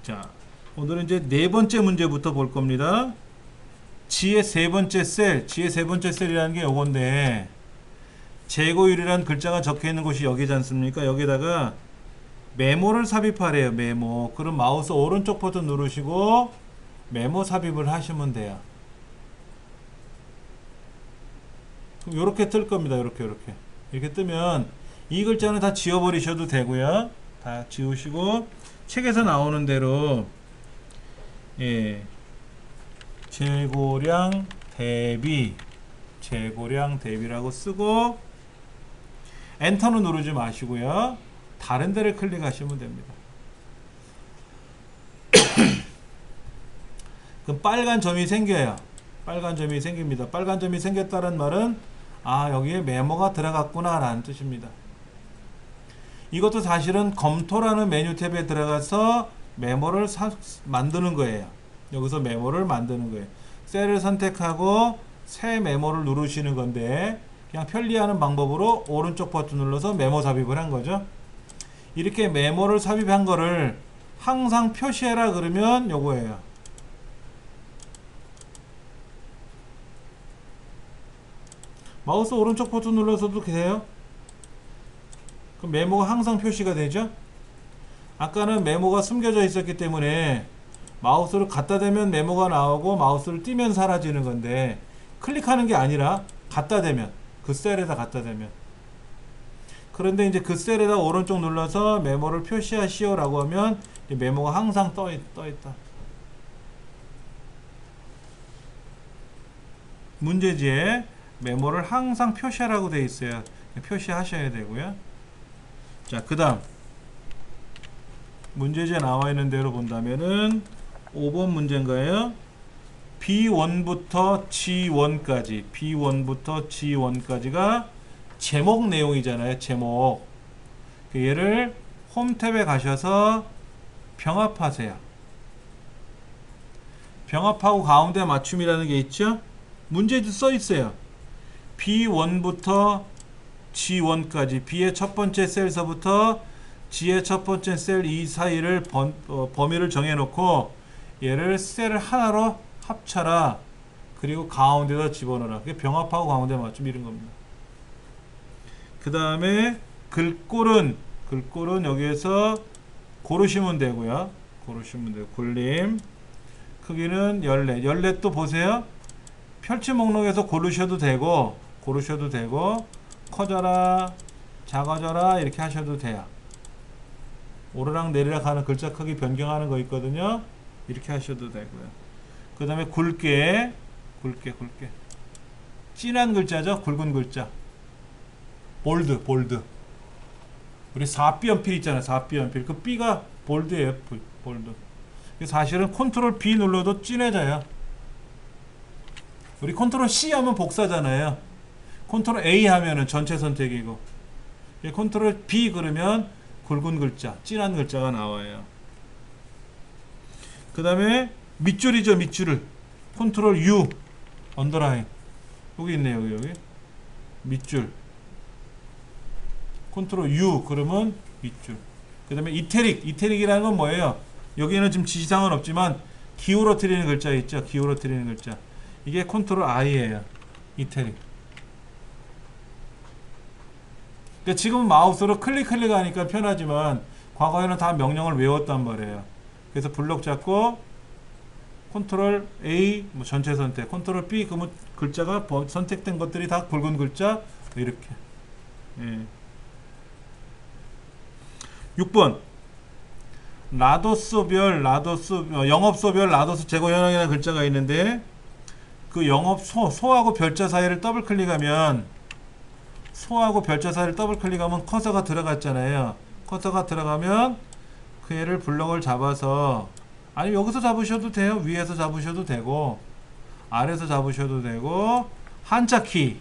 자, 오늘은 이제 네 번째 문제부터 볼 겁니다. 지의 세 번째 셀, 지의 세 번째 셀이라는 게 요건데, 재고율이라는 글자가 적혀 있는 곳이 여기지 않습니까? 여기다가 메모를 삽입하래요. 메모. 그럼 마우스 오른쪽 버튼 누르시고 메모 삽입을 하시면 돼요. 그럼 이렇게 뜰 겁니다. 이렇게 뜨면 이 글자는 다 지워버리셔도 되고요. 다 지우시고 책에서 나오는 대로 재고량 대비라고 쓰고 엔터는 누르지 마시고요. 다른 데를 클릭하시면 됩니다. 그럼 빨간 점이 생겨요. 빨간 점이 생깁니다. 빨간 점이 생겼다는 말은 여기에 메모가 들어갔구나 라는 뜻입니다. 이것도 사실은 검토라는 메뉴 탭에 들어가서 메모를 만드는 거예요. 여기서 메모를 만드는 거예요. 셀을 선택하고 새 메모를 누르시는 건데, 그냥 편리하는 방법으로 오른쪽 버튼 눌러서 메모 삽입을 한 거죠. 이렇게 메모를 삽입한 거를 항상 표시해라 그러면 요거예요. 마우스 오른쪽 버튼 눌러서도 돼요. 그럼 메모가 항상 표시가 되죠. 아까는 메모가 숨겨져 있었기 때문에 마우스를 갖다 대면 메모가 나오고 마우스를 띄면 사라지는 건데, 클릭하는 게 아니라 갖다 대면, 그 셀에다 갖다 대면. 그런데 이제 그 셀에다 오른쪽 눌러서 메모를 표시하시오 라고 하면 메모가 항상 떠 있다. 문제지에 메모를 항상 표시하라고 되어 있어요. 표시하셔야 되고요. 자, 그 다음 문제지에 나와 있는 대로 본다면은 5번 문제인가요? B1부터 G1까지가 제목 내용이잖아요. 제목. 얘를 홈 탭에 가셔서 병합하세요. 병합하고 가운데 맞춤이라는 게 있죠? 문제도 써 있어요. B1부터 G1까지, B의 첫 번째 셀서부터 G의 첫 번째 셀 이 사이를 범위를 정해놓고 얘를 셀을 하나로 합쳐라. 그리고 가운데다 집어넣어라. 그게 병합하고 가운데 맞춤 이런 겁니다. 그 다음에 글꼴은 여기에서 고르시면 되고요. 굴림. 크기는 14. 또 보세요. 펼치 목록에서 고르셔도 되고, 커져라, 작아져라 이렇게 하셔도 돼요. 오르락 내리락 하는 글자 크기 변경하는 거 있거든요. 이렇게 하셔도 되고요. 그 다음에 굵게. 진한 글자죠. 굵은 글자. 볼드. 우리 4B연필 있잖아요. 4B연필. 그 B가 볼드예요. 볼드. 사실은 컨트롤 B 눌러도 진해져요. 우리 컨트롤 C 하면 복사잖아요. 컨트롤 A 하면은 전체 선택이고, 컨트롤 B 그러면 굵은 글자, 진한 글자가 나와요. 그 다음에 밑줄이죠. 밑줄을 컨트롤 U 언더라인. 여기 있네요. 여기 밑줄 컨트롤 U 그러면 밑줄. 그 다음에 이태릭이라는 건 뭐예요? 여기에는 지금 지시사항은 없지만 기울어뜨리는 글자 있죠. 기울어뜨리는 글자. 이게 컨트롤 I예요. 이태릭. 그러니까 지금 마우스로 클릭하니까 편하지만 과거에는 다 명령을 외웠단 말이에요. 그래서 블록 잡고 컨트롤 A 전체 선택, 컨트롤 B 그러면 글자가 선택된 것들이 다 굵은 글자 이렇게. 6번 영업소별 라도스 제거 현황이라는 글자가 있는데, 그 소하고 별자 사이를 더블 클릭하면 커서가 들어갔잖아요. 커서가 들어가면 그 애를 블럭을 잡아서, 아니 여기서 잡으셔도 돼요. 위에서 잡으셔도 되고 아래에서 잡으셔도 되고, 한자키.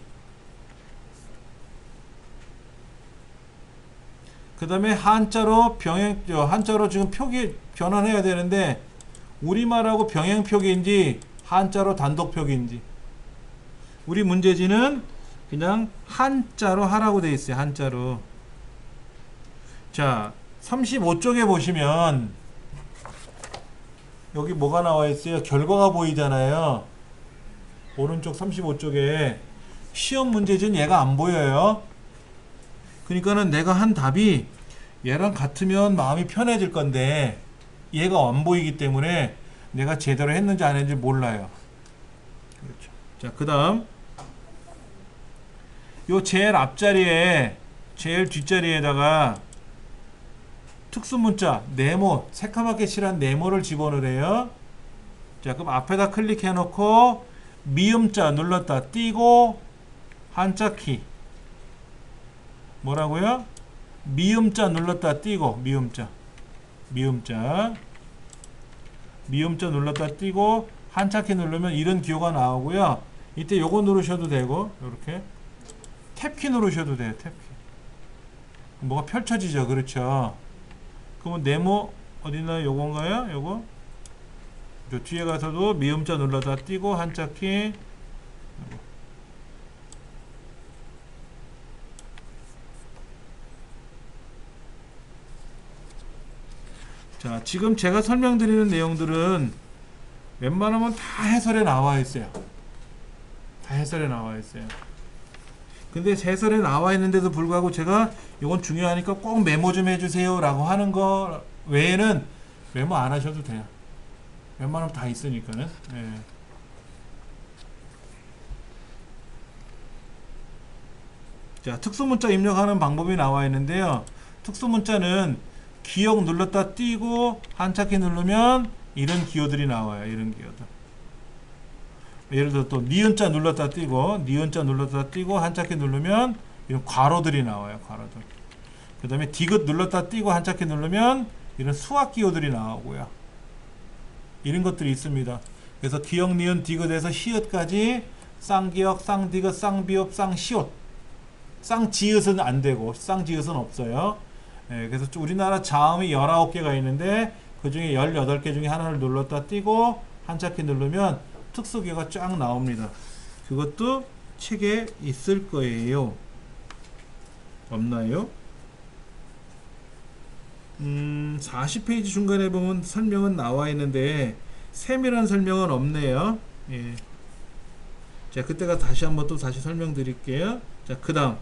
그 다음에 한자로 지금 표기 변환해야 되는데, 우리말하고 병행 표기인지 한자로 단독 표기인지. 우리 문제지는 그냥 한자로 하라고 되어 있어요. 한자로. 자, 35쪽에 보시면 여기 뭐가 나와 있어요? 결과가 보이잖아요. 오른쪽 35쪽에 시험 문제지는 얘가 안 보여요. 그러니까는 내가 한 답이 얘랑 같으면 마음이 편해질 건데 얘가 안 보이기 때문에 내가 제대로 했는지 안 했는지 몰라요. 그렇죠. 자, 그 다음 요 제일 앞자리에 제일 뒷자리에다가 특수문자 네모 새까맣게 칠한 네모를 집어넣으래요. 자, 그럼 앞에다 클릭해 놓고 미음자 눌렀다 띄고 한자키 뭐라고요? 미음자 눌렀다 띄고 미음자 눌렀다 띄고 한자키 누르면 이런 기호가 나오고요. 이때 요거 누르셔도 되고 이렇게 탭키 누르셔도 돼요. 탭키 뭐가 펼쳐지죠. 그렇죠. 그러면 네모 어디나 요건가요? 요거 저 뒤에 가서도 미음자 눌러다 띄고 한자키 자, 지금 제가 설명드리는 내용들은 웬만하면 다 해설에 나와 있어요. 다 해설에 나와 있어요. 근데 해설에 나와 있는데도 불구하고 제가 이건 중요하니까 꼭 메모 좀 해주세요 라고 하는 거 외에는 메모 안 하셔도 돼요. 웬만하면 다 있으니까는. 네. 자, 특수문자 입력하는 방법이 나와 있는데요. 특수문자는 기억 눌렀다 띄고 한자키 누르면 이런 기호들이 나와요. 이런 기호들. 예를 들어 또 니은자 눌렀다 띄고 니은자 눌렀다 띄고 한자키 누르면 이런 괄호들이 나와요. 괄호들. 그 다음에 디귿 눌렀다 띄고 한자키 누르면 이런 수학 기호들이 나오고요. 이런 것들이 있습니다. 그래서 기역, 니은, 디귿에서 시읒까지 쌍기역, 쌍디귿, 쌍비읍, 쌍시옷 쌍지읒은 안 되고 쌍지읒은 없어요. 예, 그래서 우리나라 자음이 19개가 있는데 그 중에 18개 중에 하나를 눌렀다 띄고 한자키 누르면 특수기가 쫙 나옵니다. 그것도 책에 있을 거예요. 없나요? 40페이지 중간에 보면 설명은 나와 있는데 세밀한 설명은 없네요. 예. 자, 그때가 다시 한번 또 다시 설명드릴게요. 자, 그 다음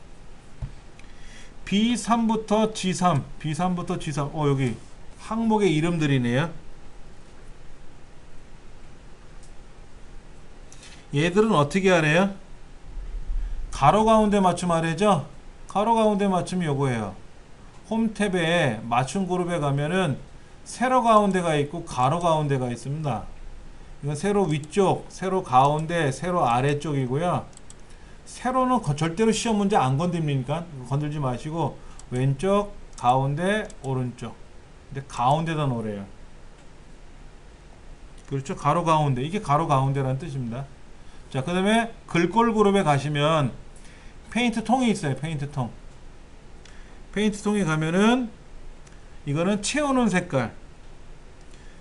B3부터 G3 B3부터 G3 여기 항목의 이름들이네요. 얘들은 어떻게 하래요? 가로 가운데 맞춤 하래죠? 가로 가운데 맞춤이 요거예요. 홈 탭에 맞춤 그룹에 가면은 세로 가운데가 있고 가로 가운데가 있습니다. 이건 세로 위쪽, 세로 가운데, 세로 아래쪽이고요. 세로는 절대로 시험 문제 안 건드립니까? 건들지 마시고 왼쪽, 가운데, 오른쪽. 근데 가운데다 놓으래요. 그렇죠? 가로 가운데. 이게 가로 가운데라는 뜻입니다. 자, 그 다음에 글꼴 그룹에 가시면 페인트 통이 있어요. 페인트 통. 페인트 통에 가면은 이거는 채우는 색깔.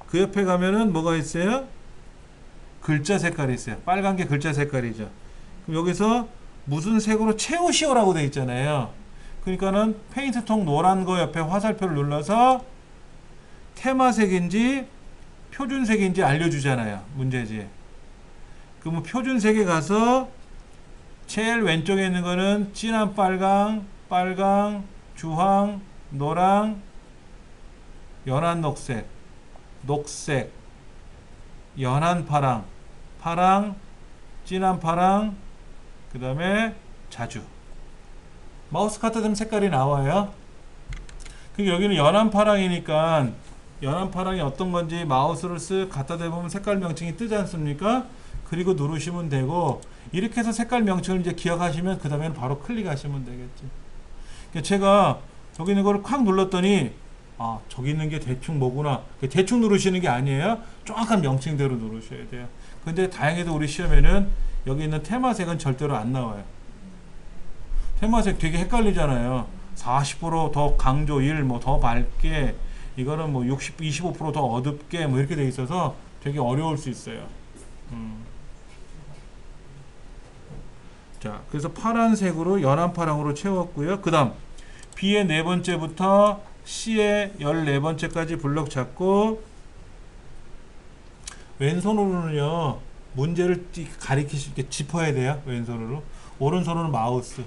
그 옆에 가면은 뭐가 있어요? 글자 색깔이 있어요. 빨간 게 글자 색깔이죠. 그럼 여기서 무슨 색으로 채우시오라고 되어 있잖아요. 그러니까는 페인트 통 노란 거 옆에 화살표를 눌러서 테마색인지 표준색인지 알려주잖아요. 문제지에. 그러면 표준색에 가서 제일 왼쪽에 있는 거는 진한 빨강, 주황, 노랑, 연한 녹색, 연한 파랑, 진한 파랑, 그 다음에 자주. 마우스 갖다 대면 색깔이 나와요. 여기는 연한 파랑이니까 연한 파랑이 어떤 건지 마우스를 쓱 갖다 대보면 색깔 명칭이 뜨지 않습니까? 그리고 누르시면 되고, 이렇게 해서 색깔 명칭을 이제 기억하시면 그 다음에는 바로 클릭하시면 되겠죠. 제가 여기 있는 거를 콱 눌렀더니 저기 있는 게 대충 뭐구나. 대충 누르시는 게 아니에요. 정확한 명칭대로 누르셔야 돼요. 근데 다행히도 우리 시험에는 여기 있는 테마색은 절대로 안 나와요. 테마색 되게 헷갈리잖아요. 40%더 강조 1, 뭐 더 밝게, 이거는 뭐 25%더 어둡게, 뭐 이렇게 돼 있어서 되게 어려울 수 있어요. 자, 그래서 파란색으로 연한 파랑으로 채웠고요. 그 다음 B의 네 번째부터 C의 14번째까지 블럭 잡고 왼손으로는요 문제를 가리키실 게 짚어야 돼요. 왼손으로. 오른손으로는 마우스.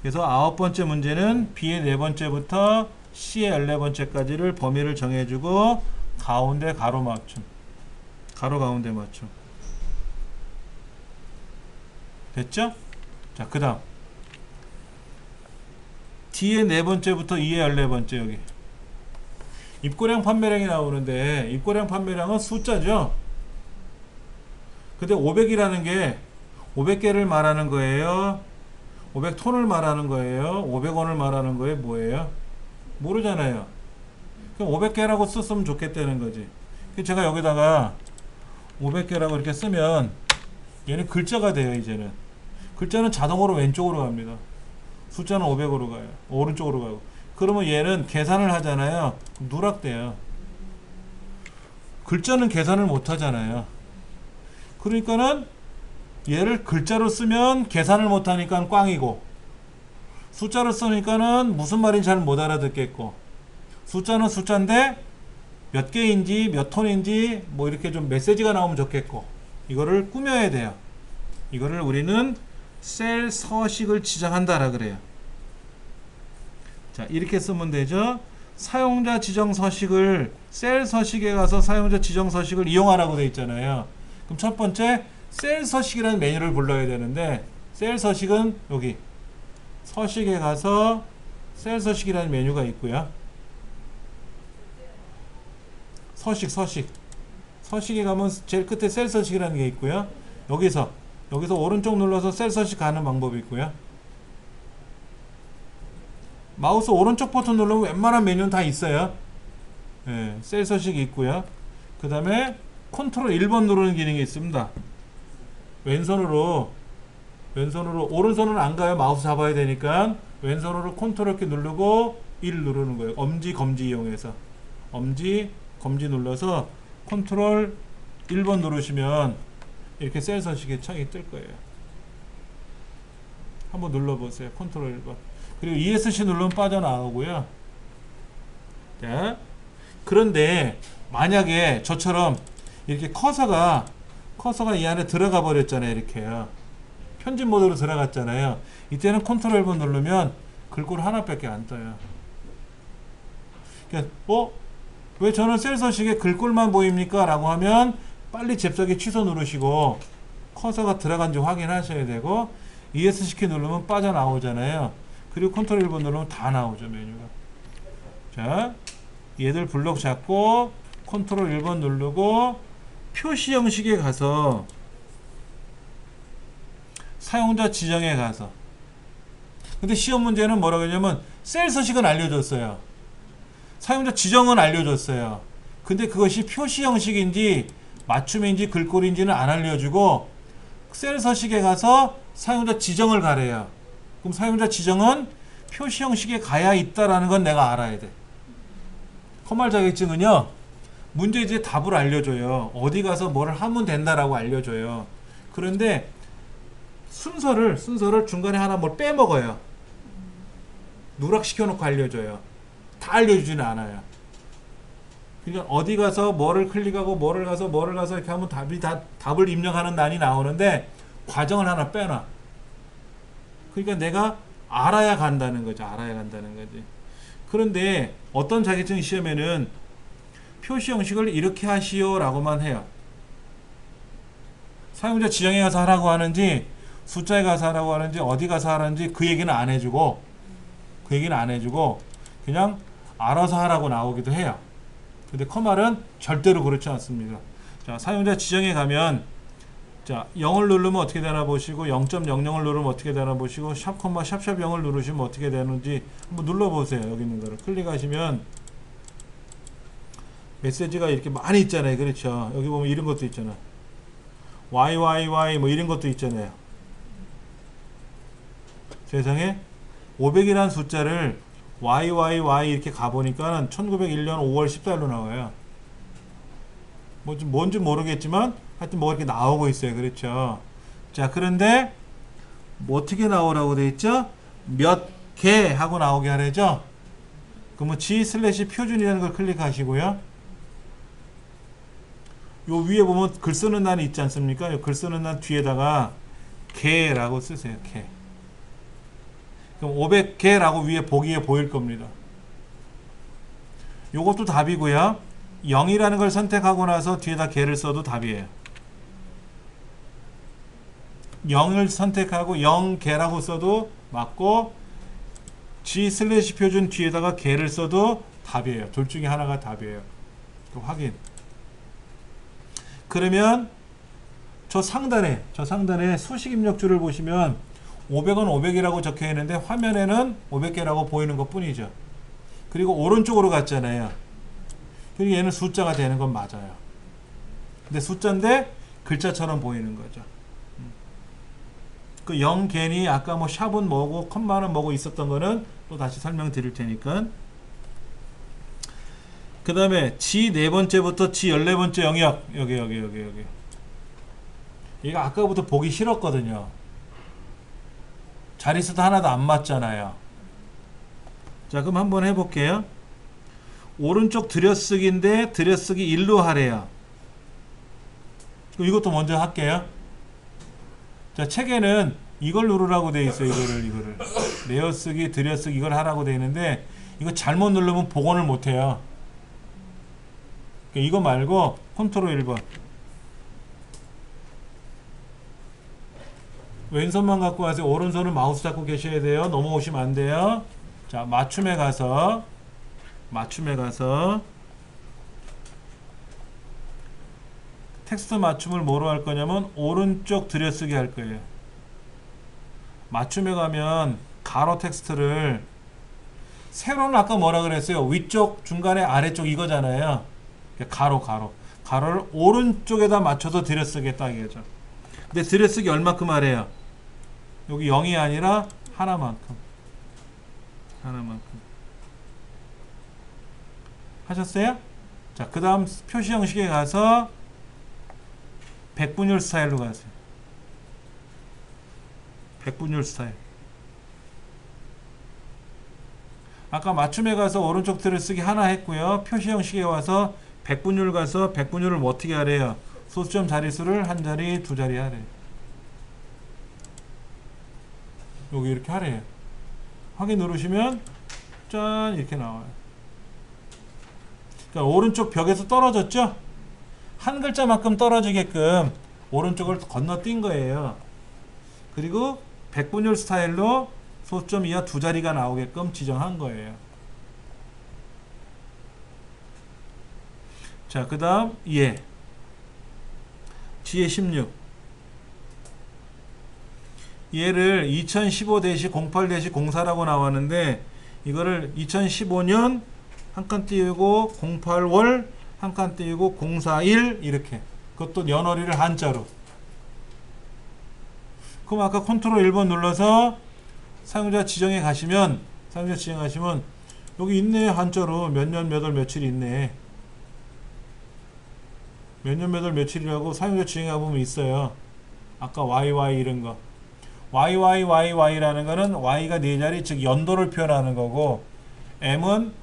그래서 9번째 문제는 B의 4번째부터 C의 14번째까지를 범위를 정해주고 가운데 가로 맞춤. 가로 가운데 맞춤. 됐죠? 자, 그 다음 D의 4번째부터 E의 14번째 여기 입고량 판매량이 나오는데 입고량 판매량은 숫자죠. 근데 500이라는 게 500개를 말하는 거예요? 500톤을 말하는 거예요? 500원을 말하는 거예요? 뭐예요? 모르잖아요. 그럼 500개라고 썼으면 좋겠다는 거지. 제가 여기다가 500개라고 이렇게 쓰면 얘는 글자가 돼요. 이제는 글자는 자동으로 왼쪽으로 갑니다. 숫자는 500으로 가요. 오른쪽으로 가고. 그러면 얘는 계산을 하잖아요. 누락돼요. 글자는 계산을 못 하잖아요. 그러니까는 얘를 글자로 쓰면 계산을 못 하니까 꽝이고, 숫자로 쓰니까는 무슨 말인지 잘 못 알아듣겠고, 숫자는 숫자인데 몇 개인지 몇 톤인지 뭐 이렇게 좀 메시지가 나오면 좋겠고, 이거를 꾸며야 돼요. 이거를 우리는 셀 서식을 지정한다라 그래요. 자, 이렇게 쓰면 되죠. 사용자 지정 서식을 셀 서식에 가서 사용자 지정 서식을 이용하라고 되어 있잖아요. 그럼 첫 번째 셀 서식이라는 메뉴를 불러야 되는데, 셀 서식은 여기 서식에 가서 셀 서식이라는 메뉴가 있고요. 서식에 가면 제일 끝에 셀 서식이라는 게 있고요. 여기서 오른쪽 눌러서 셀 서식 가는 방법이 있고요. 마우스 오른쪽 버튼 누르면 웬만한 메뉴는 다 있어요. 예, 셀 서식이 있고요. 그 다음에 컨트롤 1번 누르는 기능이 있습니다. 왼손으로 오른손은 안 가요. 마우스 잡아야 되니까 왼손으로 컨트롤 키 누르고 1 누르는 거예요. 엄지 검지 이용해서 엄지 검지 눌러서 컨트롤 1번 누르시면 이렇게 셀 서식의 창이 뜰 거예요. 한번 눌러보세요. 컨트롤 1번. 그리고 ESC 누르면 빠져나오고요. 자, 그런데 만약에 저처럼 이렇게 커서가 이 안에 들어가 버렸잖아요. 이렇게요. 편집 모드로 들어갔잖아요. 이때는 컨트롤 1번 누르면 글꼴 하나밖에 안 떠요. 그러니까 왜 저는 셀 서식에 글꼴만 보입니까? 라고 하면 빨리 잽싸게 취소 누르시고 커서가 들어간지 확인하셔야 되고, ESC 키 누르면 빠져나오잖아요. 그리고 컨트롤 1번 누르면 다 나오죠. 메뉴가. 자, 얘들 블록 잡고 컨트롤 1번 누르고 표시 형식에 가서 사용자 지정에 가서, 근데 시험 문제는 뭐라고 했냐면 셀 서식은 알려줬어요. 사용자 지정은 알려줬어요. 근데 그것이 표시 형식인지 맞춤인지 글꼴인지는 안 알려주고 셀 서식에 가서 사용자 지정을 가래요. 그럼 사용자 지정은 표시 형식에 가야 있다라는 건 내가 알아야 돼. 컴활 자격증은요, 문제 이제 답을 알려줘요. 어디 가서 뭐를 하면 된다라고 알려줘요. 그런데 순서를 중간에 하나 뭘 빼먹어요. 누락시켜 놓고 알려줘요. 다 알려주지는 않아요. 그러니까 어디 가서 뭐를 클릭하고 뭐를 가서 이렇게 하면 답을 입력하는 난이 나오는데 과정을 하나 빼놔. 그러니까 내가 알아야 간다는 거죠. 그런데 어떤 자격증 시험에는 표시 형식을 이렇게 하시오 라고만 해요. 사용자 지정에 가서 하라고 하는지 숫자에 가서 하라고 하는지 어디 가서 하는지 그 얘기는 안 해주고 그냥 알아서 하라고 나오기도 해요. 근데 컴활은 절대로 그렇지 않습니다. 자, 사용자 지정에 가면, 자, 0을 누르면 어떻게 되나 보시고 0.00을 누르면 어떻게 되나 보시고 샵, 샵 0을 누르시면 어떻게 되는지 한번 눌러보세요. 여기 있는 거를 클릭하시면 메시지가 이렇게 많이 있잖아요. 그렇죠? 여기 보면 이런 것도 있잖아. YYY 뭐 이런 것도 있잖아요. 세상에 500이라는 숫자를 YYY 이렇게 가보니까 1901년 5월 14일로 나와요. 뭔지 모르겠지만 하여튼 뭐 이렇게 나오고 있어요. 그렇죠? 자, 그런데 뭐 어떻게 나오라고 돼 있죠? 몇 개 하고 나오게 하래죠? 그러면 G/표준이라는 걸 클릭하시고요. 요 위에 보면 글 쓰는 난이 있지 않습니까? 요 글 쓰는 난 뒤에다가 개라고 쓰세요. 개. 그럼 500개라고 위에 보기에 보일 겁니다. 요것도 답이고요. 0이라는 걸 선택하고 나서 뒤에다 개를 써도 답이에요. 0을 선택하고 0개라고 써도 맞고 G 슬래시 표준 뒤에다가 개를 써도 답이에요. 둘 중에 하나가 답이에요. 확인. 그러면 저 상단에 수식 입력줄을 보시면 500은 500이라고 적혀 있는데 화면에는 500개라고 보이는 것 뿐이죠. 그리고 오른쪽으로 갔잖아요. 그리고 얘는 숫자가 되는 건 맞아요. 근데 숫자인데 글자처럼 보이는 거죠. 그 0개니 아까 뭐 샵은 뭐고 컴마는 뭐고 있었던 거는 또 다시 설명드릴 테니까. 그 다음에 G 네 번째부터 G 14번째 영역 여기 얘가 아까부터 보기 싫었거든요. 자릿수도 하나도 안 맞잖아요. 자, 그럼 한번 해볼게요. 오른쪽 들여쓰기인데 들여쓰기 1로 하래요. 그럼 이것도 먼저 할게요. 자, 책에는 이걸 누르라고 돼 있어요. 이거를 내어쓰기 들여쓰기 이걸 하라고 돼 있는데 이거 잘못 누르면 복원을 못해요. 이거 말고 컨트롤 1번 왼손만 갖고 가세요. 오른손은 마우스 잡고 계셔야 돼요. 넘어오시면 안 돼요. 자, 맞춤에 가서 텍스트 맞춤을 뭐로 할 거냐면 오른쪽 들여쓰기 할 거예요. 맞춤에 가면 가로 텍스트를 세로는 아까 뭐라 그랬어요? 위쪽, 중간에, 아래쪽 이거잖아요. 가로를 오른쪽에다 맞춰서 들여쓰겠다 이거죠. 근데 들여쓰기 얼마큼 하래요? 여기 0이 아니라 하나만큼 하셨어요? 자, 그 다음 표시 형식에 가서 백분율 스타일로 가세요. 백분율 스타일. 아까 맞춤에 가서 오른쪽 들여쓰기 하나 했고요. 표시 형식에 와서 백분율 가서 백분율을 어떻게 하래요? 소수점 자릿수를 한 자리, 두 자리 하래요. 여기 이렇게 하래요. 확인 누르시면 짠 이렇게 나와요. 그러니까 오른쪽 벽에서 떨어졌죠? 한 글자만큼 떨어지게끔 오른쪽을 건너뛴 거예요. 그리고 백분율 스타일로 소수점 이하 두 자리가 나오게끔 지정한 거예요. 자, 그 다음 얘 G의 16 얘를 2015-08-04라고 나왔는데 이거를 2015년 한 칸 띄우고 08월 한 칸 띄우고 041 이렇게 그것도 연월일을 한자로. 그럼 아까 컨트롤 1번 눌러서 사용자 지정에 가시면 여기 있네. 한자로 몇 년 몇 월 며칠 있네. 몇 년 몇 월 며칠이라고 사용자 지정에 가보면 있어요. 아까 YY 이런 거 YYYY라는 거는 Y가 네 자리 즉 연도를 표현하는 거고 M은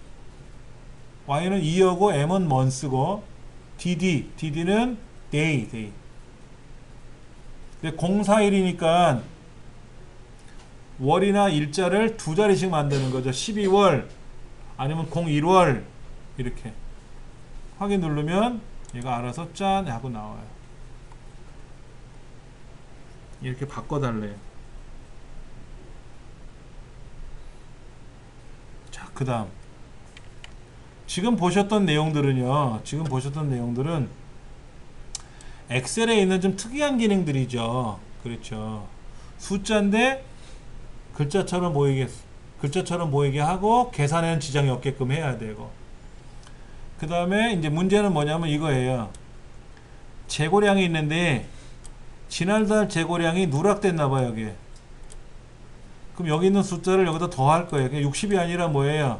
Y는 year고 M은 month고 DD는 day. 근데 041이니까 월이나 일자를 두 자리씩 만드는 거죠. 12월 아니면 01월 이렇게 확인 누르면 얘가 알아서 짠 하고 나와요. 이렇게 바꿔달래요. 자, 그 다음 지금 보셨던 내용들은 엑셀에 있는 좀 특이한 기능들이죠. 그렇죠. 숫자인데 글자처럼 보이게 하고 계산에는 지장이 없게끔 해야 되고 그 다음에 이제 문제는 뭐냐면 이거예요. 재고량이 있는데 지난달 재고량이 누락됐나봐요. 여기에. 그럼 여기 있는 숫자를 여기다 더할 거예요. 60이 아니라 뭐예요?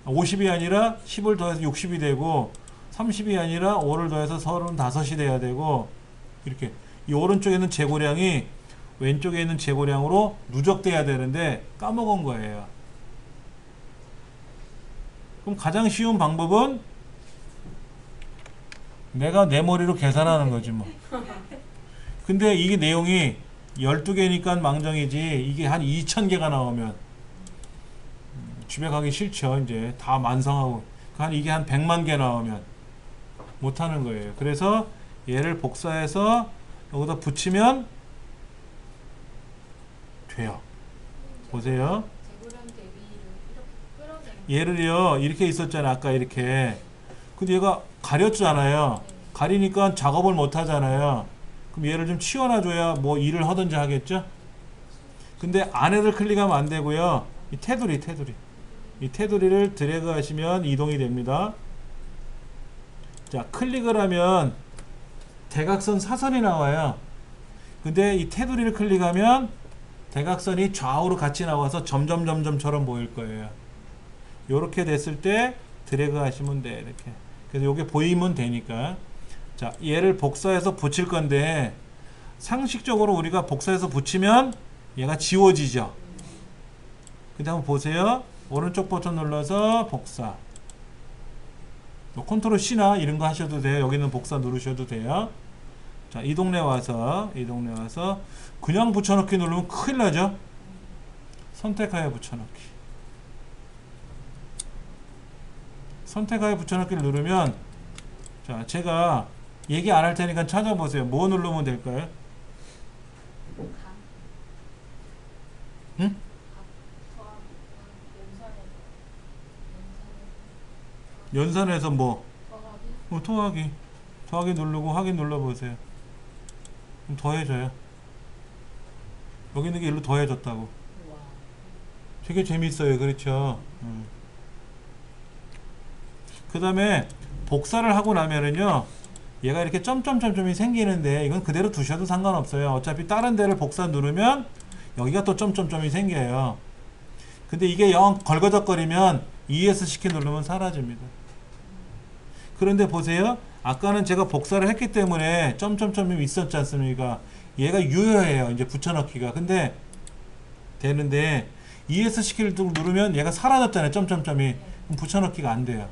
50이 아니라 10을 더해서 60이 되고 30이 아니라 5를 더해서 35이 돼야 되고 이렇게 이 오른쪽에 있는 재고량이 왼쪽에 있는 재고량으로 누적돼야 되는데 까먹은 거예요. 그럼 가장 쉬운 방법은 내가 내 머리로 계산하는 거지 뭐. 근데 이게 내용이 12개니까 망정이지 이게 한 2000개가 나오면 집에 가기 싫죠. 이제 다 만성하고 이게 한 100만 개 나오면 못하는 거예요. 그래서 얘를 복사해서 여기다 붙이면 돼요. 보세요. 재고량 대비를 이렇게 끌어내는 얘를요 이렇게 있었잖아 아까 이렇게. 근데 얘가 가렸잖아요. 가리니까 작업을 못 하잖아요. 그럼 얘를 좀 치워놔줘야 뭐 일을 하든지 하겠죠. 근데 안에를 클릭하면 안 되고요. 이 테두리를 드래그 하시면 이동이 됩니다. 자, 클릭을 하면 대각선 사선이 나와요. 근데 이 테두리를 클릭하면 대각선이 좌우로 같이 나와서 점점점점처럼 보일 거예요. 요렇게 됐을 때 드래그 하시면 돼. 이렇게. 그래서 요게 보이면 되니까. 자, 얘를 복사해서 붙일 건데 상식적으로 우리가 복사해서 붙이면 얘가 지워지죠. 근데 한번 보세요. 오른쪽 버튼 눌러서 복사. 컨트롤 C나 이런 거 하셔도 돼요. 여기는 복사 누르셔도 돼요. 자, 이 동네 와서 그냥 붙여넣기 누르면 큰일 나죠. 선택하여 붙여넣기. 선택하여 붙여넣기를 누르면 자, 제가 얘기 안 할 테니까 찾아보세요. 뭐 누르면 될까요? 응? 연산해서 뭐? 더하기. 더하기 누르고 확인 눌러보세요. 그럼 더해져요. 여기 있는 게 일로 더해졌다고. 되게 재밌어요. 그렇죠? 그 다음에 복사를 하고 나면은요 얘가 이렇게 점점점점이 생기는데 이건 그대로 두셔도 상관없어요. 어차피 다른 데를 복사 누르면 여기가 또 점점점이 생겨요. 근데 이게 영 걸거적거리면 ESC 키 누르면 사라집니다. 그런데 보세요. 아까는 제가 복사를 했기 때문에 점점점이 있었지 않습니까? 얘가 유효해요. 이제 붙여넣기가. 근데 되는데 ESC 키를 누르면 얘가 사라졌잖아요. 점점점이. 그럼 붙여넣기가 안 돼요.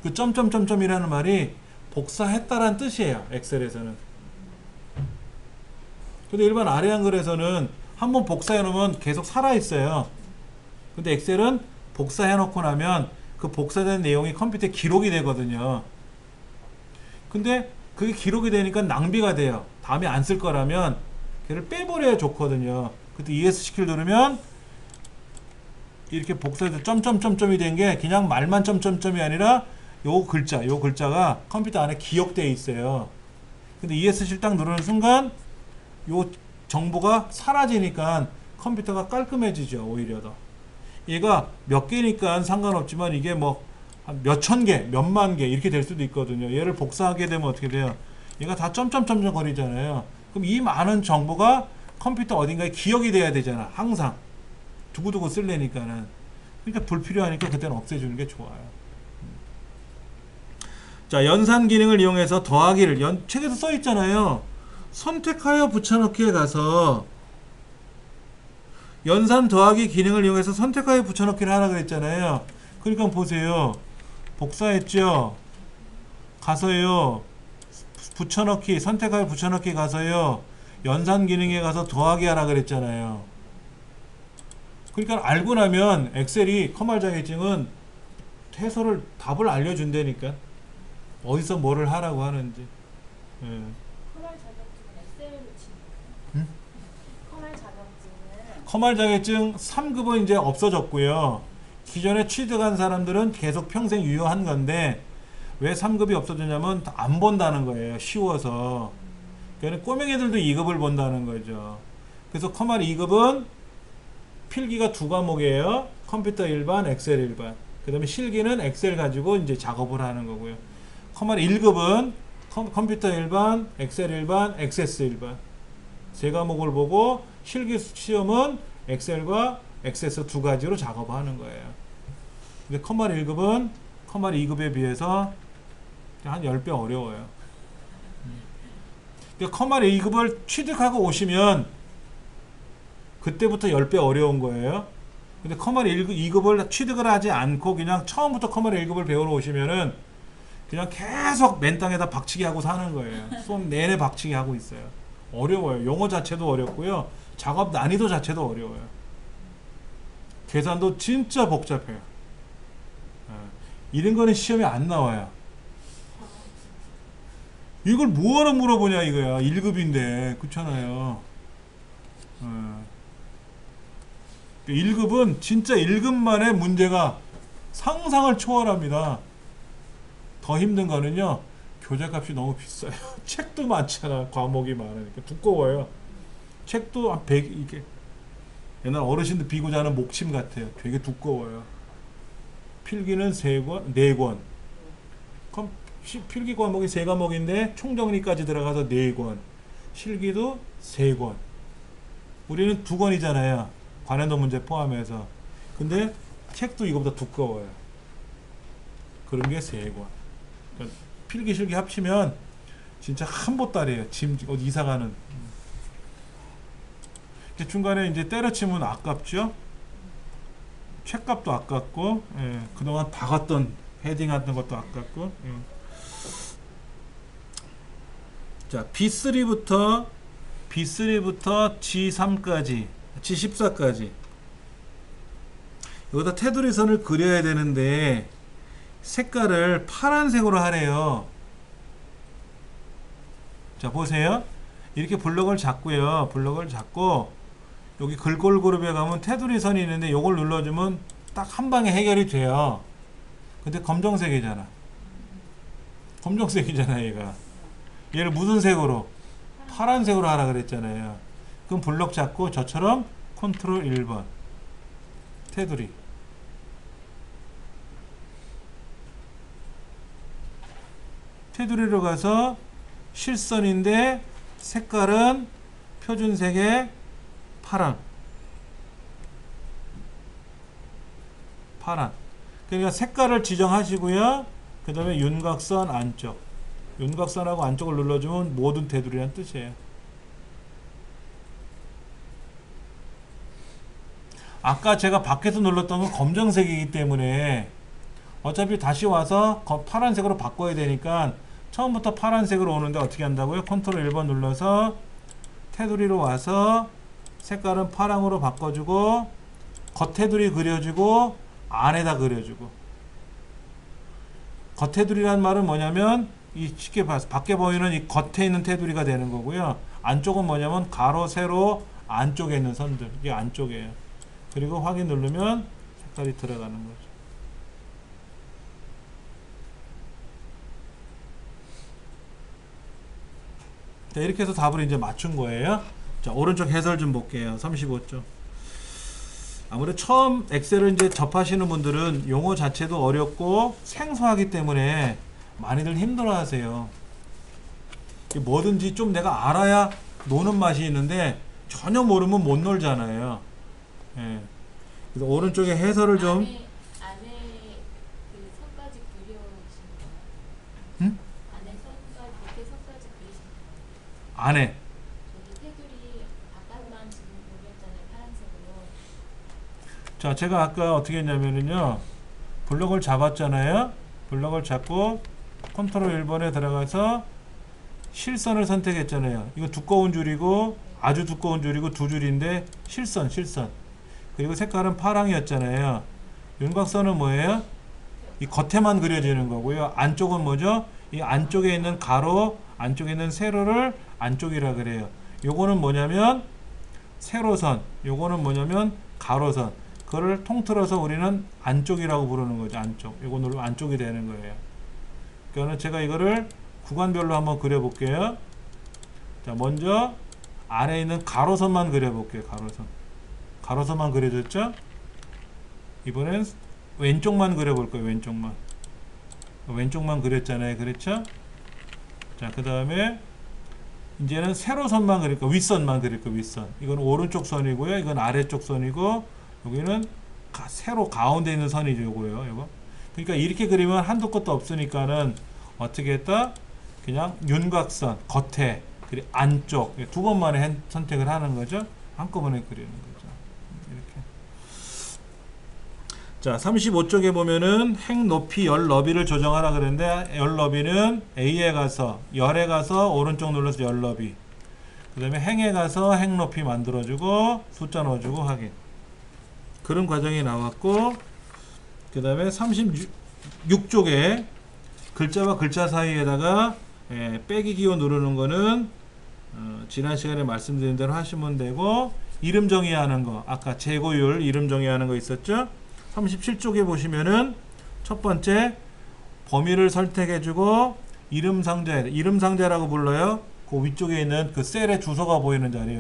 그 점점점점이라는 말이 복사했다라는 뜻이에요. 엑셀에서는. 근데 일반 아래 한글에서는 한번 복사해 놓으면 계속 살아있어요. 근데 엑셀은 복사해 놓고 나면 그 복사된 내용이 컴퓨터에 기록이 되거든요. 근데 그게 기록이 되니까 낭비가 돼요. 다음에 안 쓸 거라면 걔를 빼버려야 좋거든요. 그때 ES 키를 누르면 이렇게 복사해서 점점점점이 된 게 그냥 말만 점점점이 아니라 요 글자가 컴퓨터 안에 기억되어 있어요. 근데 ESC를 딱 누르는 순간 요 정보가 사라지니까 컴퓨터가 깔끔해지죠. 오히려 더. 얘가 몇 개니까 상관없지만 이게 뭐 몇천 개, 몇만 개 이렇게 될 수도 있거든요. 얘를 복사하게 되면 어떻게 돼요? 얘가 다 점점점점 거리잖아요. 그럼 이 많은 정보가 컴퓨터 어딘가에 기억이 돼야 되잖아. 항상. 두고두고 쓸래니까는. 그러니까 불필요하니까 그때는 없애주는 게 좋아요. 자, 연산 기능을 이용해서 더하기를 책에서 써 있잖아요. 선택하여 붙여넣기에 가서 연산 더하기 기능을 이용해서 선택하여 붙여넣기를 하라 그랬잖아요. 그러니까 보세요. 복사했죠. 가서요. 붙여넣기, 선택하여 붙여넣기 가서요. 연산 기능에 가서 더하기 하라 그랬잖아요. 그러니까 알고 나면 엑셀이 커말 자격증은 해설을 답을 알려준다니까. 어디서 뭐를 하라고 하는지. 예. 커말 자격증은 엑셀로 치는 거예요? 응? 커말 자격증은 커말 자격증 3급은 이제 없어졌고요. 기존에 취득한 사람들은 계속 평생 유효한 건데 왜 3급이 없어졌냐면 안 본다는 거예요. 쉬워서. 그러니까 꼬맹이들도 2급을 본다는 거죠. 그래서 커말 2급은 필기가 2과목이에요. 컴퓨터 일반, 엑셀 일반. 그 다음에 실기는 엑셀 가지고 이제 작업을 하는 거고요. 커말 1급은 컴퓨터 일반, 엑셀 일반, 액세스 일반. 세 과목을 보고 실기 시험은 엑셀과 액세스 두 가지로 작업하는 거예요. 근데 커말 1급은 커말 2급에 비해서 한 10배 어려워요. 그러니까 커말 2급을 취득하고 오시면 그때부터 10배 어려운 거예요. 근데 커말 2급을 취득을 하지 않고 그냥 처음부터 커말 1급을 배우러 오시면은 그냥 계속 맨 땅에다 박치기 하고 사는 거예요. 수업 내내 박치기 하고 있어요. 어려워요. 용어 자체도 어렵고요. 작업 난이도 자체도 어려워요. 계산도 진짜 복잡해요. 이런 거는 시험에 안 나와요. 이걸 뭐하러 물어보냐 이거야. 1급인데 그렇잖아요. 1급은 진짜 1급만의 문제가 상상을 초월합니다. 더 힘든 거는요, 교재값이 너무 비싸요. 책도 많잖아. 과목이 많으니까 두꺼워요. 책도 한 100, 이게 옛날 어르신들 비고 자는 목침 같아요. 되게 두꺼워요. 필기는 3권, 4권. 그럼 필기 과목이 3과목인데 총정리까지 들어가서 4권. 실기도 3권. 우리는 2권이잖아요. 관행도 문제 포함해서. 근데 책도 이거보다 두꺼워요. 그런 게 3권. 그러니까 필기 실기 합치면 진짜 한 보따리예요. 짐 어디 이사 가는. 중간에 이제 때려치면 아깝죠. 책값도 아깝고, 예, 그동안 박았던 헤딩했던 것도 아깝고. 예. 자, B3부터 G3까지, G14까지. 여기다 테두리 선을 그려야 되는데 색깔을 파란색으로 하래요. 자, 보세요. 이렇게 블럭을 잡고요. 블럭을 잡고 여기 글꼴 그룹에 가면 테두리 선이 있는데 요걸 눌러주면 딱 한 방에 해결이 돼요. 근데 검정색이잖아. 검정색이잖아 얘가. 얘를 무슨 색으로? 파란색으로 하라 그랬잖아요. 그럼 블럭 잡고 저처럼 컨트롤 1번 테두리. 테두리로 가서 실선인데 색깔은 표준색의 파란. 그러니까 색깔을 지정하시고요. 그 다음에 윤곽선 안쪽. 윤곽선하고 안쪽을 눌러주면 모든 테두리란 뜻이에요. 아까 제가 밖에서 눌렀던 건 검정색이기 때문에 어차피 다시 와서 파란색으로 바꿔야 되니까 처음부터 파란색으로 오는데 어떻게 한다고요? 컨트롤 1번 눌러서 테두리로 와서 색깔은 파랑으로 바꿔주고 겉테두리 그려주고 안에다 그려주고. 겉테두리란 말은 뭐냐면 이 쉽게 봐서 밖에 보이는 이 겉에 있는 테두리가 되는 거고요. 안쪽은 뭐냐면 가로 세로 안쪽에 있는 선들. 이게 안쪽이에요. 그리고 확인 누르면 색깔이 들어가는 거죠. 자, 이렇게 해서 답을 이제 맞춘 거예요. 자, 오른쪽 해설 좀 볼게요. 35쪽. 아무래도 처음 엑셀을 이제 접하시는 분들은 용어 자체도 어렵고 생소하기 때문에 많이들 힘들어 하세요. 뭐든지 좀 내가 알아야 노는 맛이 있는데 전혀 모르면 못 놀잖아요. 예. 그래서 오른쪽에 해설을 좀. 안에 그 선까지 그려주신 거예요? 응? 안에 선까지, 밑에 선까지 그리신 거예요? 안에. 저기 테두리 바깥만 지금 그렸잖아요, 파란색으로. 자, 제가 아까 어떻게 했냐면요. 블럭을 잡았잖아요. 블럭을 잡고 컨트롤 1번에 들어가서 실선을 선택했잖아요. 이거 두꺼운 줄이고 아주 두꺼운 줄이고 두 줄인데 실선. 그리고 색깔은 파랑이었잖아요. 윤곽선은 뭐예요? 이 겉에만 그려지는 거고요. 안쪽은 뭐죠? 이 안쪽에 있는 가로, 안쪽에 있는 세로를 안쪽이라 그래요. 요거는 뭐냐면 세로선, 요거는 뭐냐면 가로선. 그거를 통틀어서 우리는 안쪽이라고 부르는 거죠. 안쪽. 요거 누르면 안쪽이 되는 거예요. 그러니까 제가 이거를 구간별로 한번 그려볼게요. 자, 먼저 안에 있는 가로선만 그려볼게요. 가로선만 그려졌죠? 이번엔 왼쪽만 그려볼 거예요. 왼쪽만 그렸잖아요. 그렇죠? 자, 그 다음에 이제는 세로선만 그릴 거예요. 윗선만 그릴 거예요. 윗선. 이건 오른쪽 선이고요. 이건 아래쪽 선이고, 여기는 세로 가운데 있는 선이죠. 요거요. 요거. 그러니까 이렇게 그리면 한도 끝도 없으니까는 어떻게 했다? 그냥 윤곽선, 겉에, 그리고 안쪽 두 번만에 선택을 하는 거죠. 한꺼번에 그리는 거죠. 이렇게. 자, 35쪽에 보면은 행 높이 열 너비를 조정하라 그랬는데 열 너비는 A에 가서 열에 가서 오른쪽 눌러서 열 너비. 그 다음에 행에 가서 행 높이 만들어주고 숫자 넣어주고 하긴. 그런 과정이 나왔고 그 다음에 36쪽에 글자와 글자 사이에다가 빼기 기호 누르는 거는 지난 시간에 말씀드린 대로 하시면 되고 이름 정의하는 거 아까 재고율 이름 정의하는 거 있었죠? 37쪽에 보시면은 첫 번째 범위를 선택해주고 이름 상자라고 불러요. 그 위쪽에 있는 그 셀의 주소가 보이는 자리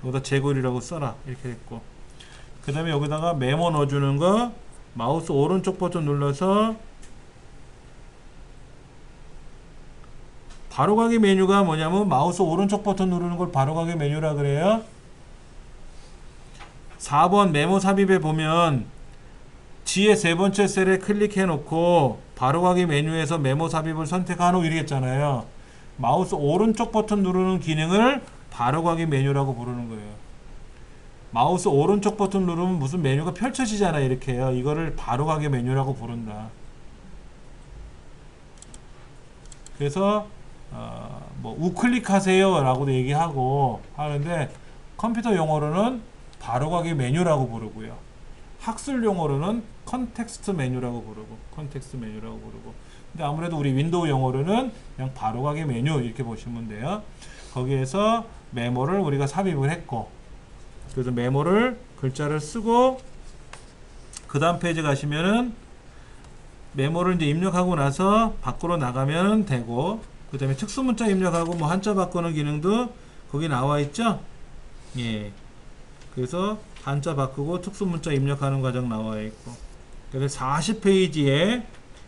여기다 재고율이라고 써라 이렇게 했고 그 다음에 여기다가 메모 넣어주는 거 마우스 오른쪽 버튼 눌러서 바로가기 메뉴가 뭐냐면 마우스 오른쪽 버튼 누르는 걸 바로가기 메뉴라 그래요. 4번 메모 삽입에 보면 G의 세 번째 셀에 클릭해 놓고 바로가기 메뉴에서 메모 삽입을 선택한 후 이러겠잖아요. 마우스 오른쪽 버튼 누르는 기능을 바로가기 메뉴라고 부르는 거예요. 마우스 오른쪽 버튼 누르면 무슨 메뉴가 펼쳐지잖아요. 이렇게요. 이거를 바로가기 메뉴라고 부른다. 그래서 뭐 우클릭하세요 라고도 얘기하고 하는데 컴퓨터 용어로는 바로가기 메뉴라고 부르고요. 학술 용어로는 컨텍스트 메뉴라고 부르고 근데 아무래도 우리 윈도우 용어로는 그냥 바로가기 메뉴 이렇게 보시면 돼요. 거기에서 메모를 우리가 삽입을 했고 그래서 메모를 글자를 쓰고 그 다음 페이지 가시면은 메모를 이제 입력하고 나서 밖으로 나가면 되고 그 다음에 특수문자 입력하고 뭐 한자 바꾸는 기능도 거기 나와 있죠. 예. 그래서 한자 바꾸고 특수문자 입력하는 과정 나와 있고 그래서 40페이지에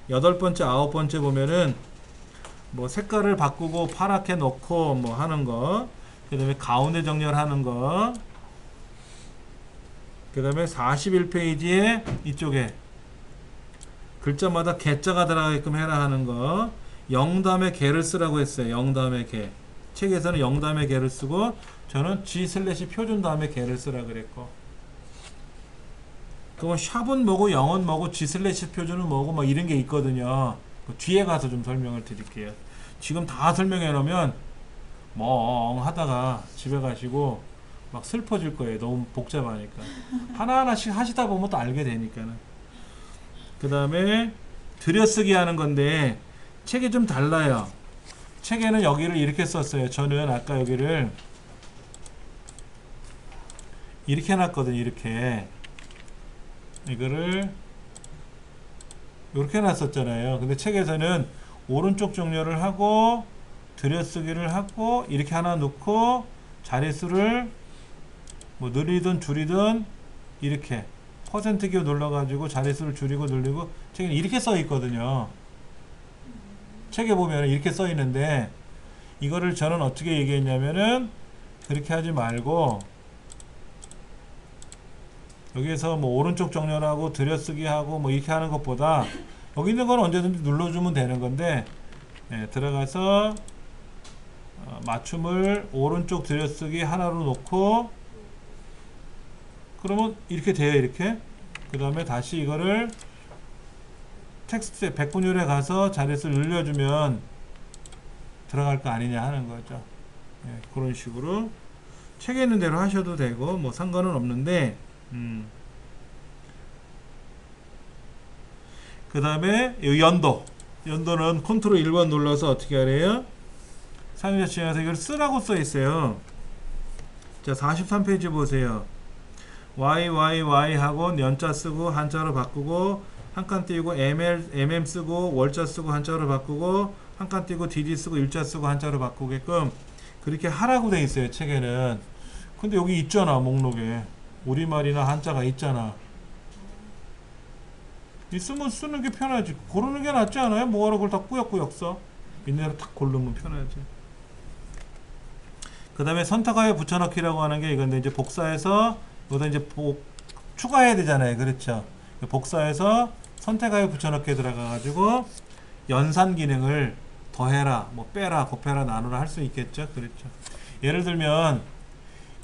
8번째 9번째 보면은 뭐 색깔을 바꾸고 파랗게 놓고 뭐 하는 거 그 다음에 가운데 정렬하는 거 그 다음에 41페이지에 이쪽에 글자마다 개자가 들어가게끔 해라 하는 거 0 다음에 개를 쓰라고 했어요. 0 다음에 개 책에서는 0 다음에 개를 쓰고 저는 G 슬래시 표준 다음에 개를 쓰라 그랬고 그럼 샵은 뭐고 0은 뭐고 G 슬래시 표준은 뭐고 막 이런 게 있거든요. 그 뒤에 가서 좀 설명을 드릴게요. 지금 다 설명해 놓으면 멍 하다가 집에 가시고 막 슬퍼질 거예요. 너무 복잡하니까. 하나하나씩 하시다 보면 또 알게 되니까는. 그 다음에 들여쓰기 하는 건데 책이 좀 달라요. 책에는 여기를 이렇게 썼어요. 저는 아까 여기를 이렇게 해놨거든요. 이렇게 이거를 이렇게 해놨었잖아요. 근데 책에서는 오른쪽 정렬을 하고 들여쓰기를 하고 이렇게 하나 놓고 자릿수를 뭐 늘리든 줄이든 이렇게 퍼센트 기호 눌러가지고 자릿수를 줄이고 늘리고 책에는 이렇게 써 있거든요. 책에 보면 이렇게 써 있는데 이거를 저는 어떻게 얘기했냐면은 그렇게 하지 말고 여기에서 뭐 오른쪽 정렬하고 들여쓰기 하고 뭐 이렇게 하는 것보다 여기 있는 건 언제든지 눌러주면 되는 건데 들어가서 맞춤을 오른쪽 들여쓰기 하나로 놓고 그러면 이렇게 돼요. 이렇게 그 다음에 다시 이거를 텍스트에 백분율에 가서 자릿수를 늘려주면 들어갈 거 아니냐 하는 거죠. 그런 식으로 책에 있는 대로 하셔도 되고 뭐 상관은 없는데 그 다음에 연도는 컨트롤 1번 눌러서 어떻게 하래요? 사용자 지정해서 이걸 쓰라고 써 있어요. 자 43페이지 보세요. YYY 하고 연자 쓰고 한자로 바꾸고 한 칸 띄우고 MM 쓰고 월자 쓰고 한자로 바꾸고 한 칸 띄우고 DD 쓰고 일자 쓰고 한자로 바꾸게끔 그렇게 하라고 돼 있어요. 책에는. 근데 여기 있잖아. 목록에 우리말이나 한자가 있잖아. 있으면 쓰는 게 편하지. 고르는 게 낫지 않아요? 뭐하러 그걸 다 꾸역꾸역 써? 있는 대로 딱 고르면 편하지. 그 다음에 선택하여 붙여넣기라고 하는 게 이건데 이제 복사해서 여기다 이제 추가해야 되잖아요. 그렇죠? 복사해서 선택하여 붙여넣기에 들어가가지고 연산 기능을 더해라, 뭐 빼라, 곱해라, 나누라 할 수 있겠죠. 그렇죠? 예를 들면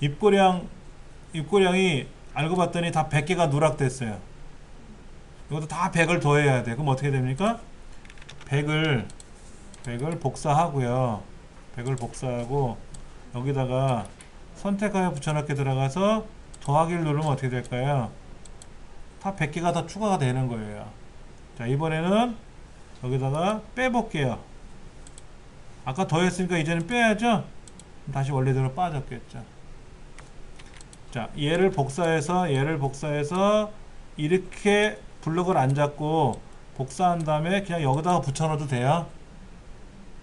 입고량이 알고 봤더니 다 100개가 누락됐어요. 이것도 다 100을 더해야 돼. 그럼 어떻게 됩니까? 100을 복사하고요. 100을 복사하고 여기다가 선택하여 붙여넣기 들어가서 더하기를 누르면 어떻게 될까요? 다 100개가 더 추가가 되는 거예요. 자, 이번에는 여기다가 빼볼게요. 아까 더했으니까 이제는 빼야죠? 다시 원래대로 빠졌겠죠. 자, 얘를 복사해서 이렇게 블록을 안 잡고 복사한 다음에 그냥 여기다가 붙여넣어도 돼요.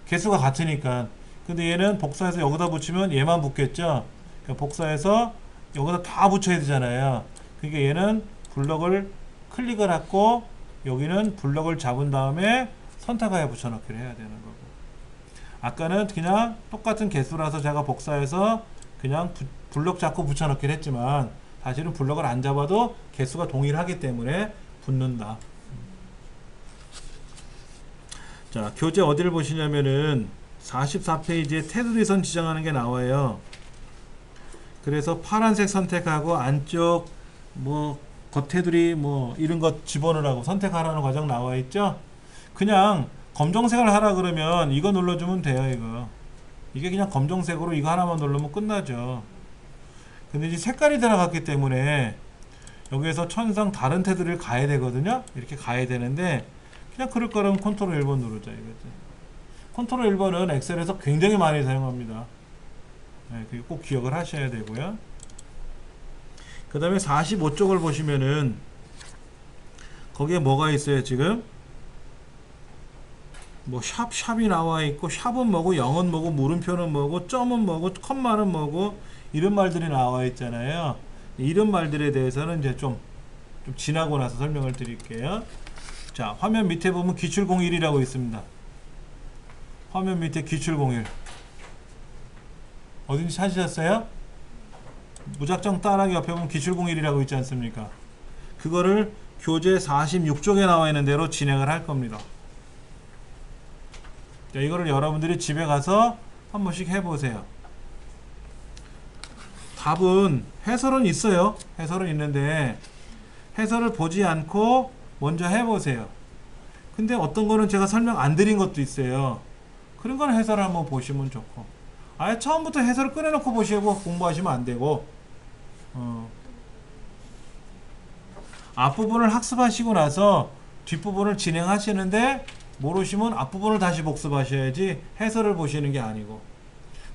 개수가 같으니까. 근데 얘는 복사해서 여기다 붙이면 얘만 붙겠죠. 그러니까 복사해서 여기다 다 붙여야 되잖아요. 그러니까 얘는 블록을 클릭을 하고 여기는 블록을 잡은 다음에 선택하여 붙여넣기를 해야 되는 거고. 아까는 그냥 똑같은 개수라서 제가 복사해서 그냥 블록 잡고 붙여넣기를 했지만 사실은 블록을 안 잡아도 개수가 동일하기 때문에 붙는다. 자, 교재 어디를 보시냐면은 44페이지에 테두리 선 지정하는 게 나와요. 그래서 파란색 선택하고 안쪽 뭐 겉테두리 뭐 이런 것 집어넣으라고 선택하라는 과정 나와 있죠. 그냥 검정색을 하라 그러면 이거 눌러주면 돼요. 이게 그냥 검정색으로 이거 하나만 누르면 끝나죠. 근데 이제 색깔이 들어갔기 때문에 여기에서 천상 다른 테두리를 가야 되거든요. 이렇게 가야 되는데 그냥 그럴 거라면 컨트롤 1번 누르자 이거죠. 컨트롤 1번은 엑셀에서 굉장히 많이 사용합니다. 네, 그게 꼭 기억을 하셔야 되고요. 그 다음에 45쪽을 보시면은 거기에 뭐가 있어요 지금? 뭐 샵이 나와 있고 샵은 뭐고 0은 뭐고 물음표는 뭐고 점은 뭐고 컴마는 뭐고 이런 말들이 나와 있잖아요. 이런 말들에 대해서는 이제 좀 지나고 나서 설명을 드릴게요. 자, 화면 밑에 보면 기출공일이라고 있습니다. 화면 밑에 기출공일 어딘지 찾으셨어요? 무작정 따라하기 옆에 보면 기출공일이라고 있지 않습니까? 그거를 교재 46쪽에 나와 있는 대로 진행을 할 겁니다. 자, 이거를 여러분들이 집에 가서 한 번씩 해보세요. 답은 해설은 있어요. 해설은 있는데 해설을 보지 않고 먼저 해보세요. 근데 어떤 거는 제가 설명 안 드린 것도 있어요. 그런 건 해설을 한번 보시면 좋고, 아예 처음부터 해설을 꺼내놓고 보시고 공부하시면 안 되고, 앞부분을 학습하시고 나서 뒷부분을 진행하시는데 모르시면 앞부분을 다시 복습하셔야지 해설을 보시는 게 아니고.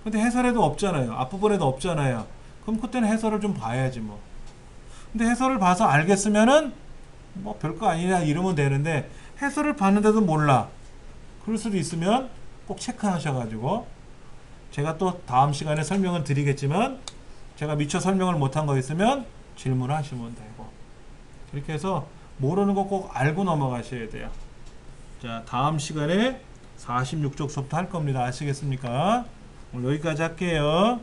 근데 해설에도 없잖아요. 앞부분에도 없잖아요. 그럼 그때는 해설을 좀 봐야지 뭐. 근데 해설을 봐서 알겠으면은 뭐 별거 아니냐 이러면 되는데 해설을 봤는데도 몰라. 그럴 수도 있으면 꼭 체크하셔가지고, 제가 또 다음 시간에 설명을 드리겠지만 제가 미처 설명을 못한 거 있으면 질문하시면 되고, 그렇게 해서 모르는 거 꼭 알고 넘어가셔야 돼요. 자, 다음 시간에 46쪽 수업도 할 겁니다. 아시겠습니까? 오늘 여기까지 할게요.